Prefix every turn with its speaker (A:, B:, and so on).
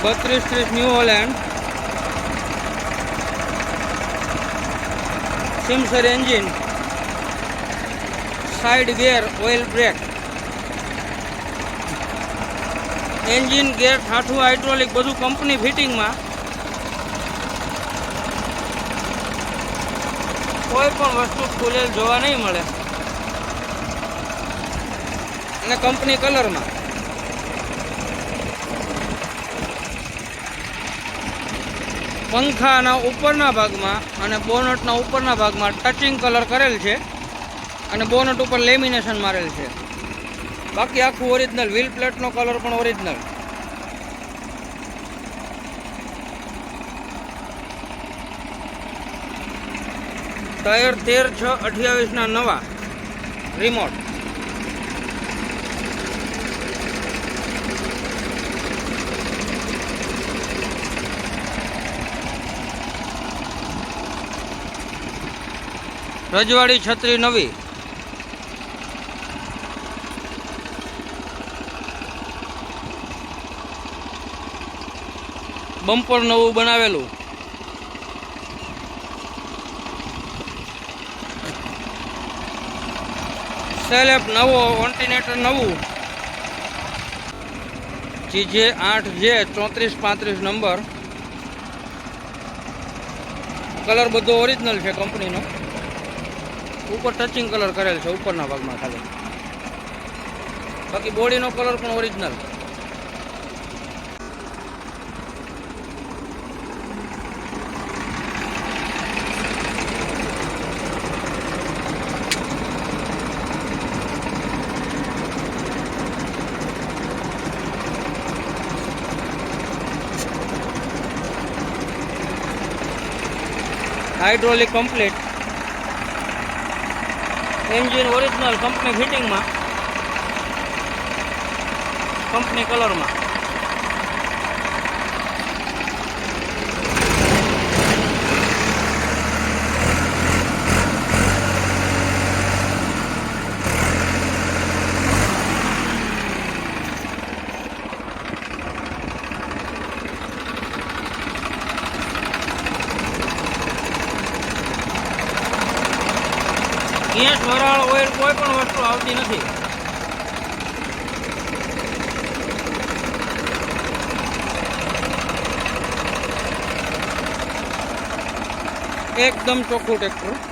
A: 3230 New Holland સિમસર engine, side gear, oil brake, engine gear ઠાઠું hydraulic બધું company ફિટિંગમાં. કોઈ પણ વસ્તુ ખુલેલ જોવા નહીં મળે અને કંપની કલરમાં. પંખાના ઉપરના ભાગમાં અને બોનટના ઉપરના ભાગમાં ટચિંગ કલર કરેલ છે અને બોનટ ઉપર લેમિનેશન મારેલ છે. બાકી આખું ઓરિજિનલ. વ્હીલ પ્લેટનો કલર પણ ઓરિજિનલ. ટાયર 13/6/28 નવા રિમોટ. રજવાડી છત્રી નવી. બમ્પર નવું બનાવેલું. સેલેપ નવો, ઓન્ટિનેટર નવું. GJ 8J 3435 number. કલર બધો ઓરિજિનલ છે કંપનીનો. ઉપર ટચિંગ કલર કરેલ છે ઉપરના ભાગમાં ખાલી. બાકી બોડીનો કલર પણ original. Hydraulic complete. Engine original company ફિટિંગમાં, કંપની કલરમાં. ગેસ, વરાળ, ઓઇલ કોઈ પણ વસ્તુ આવતી નથી. એકદમ ચોખ્ખું ટ્રેક્ટર.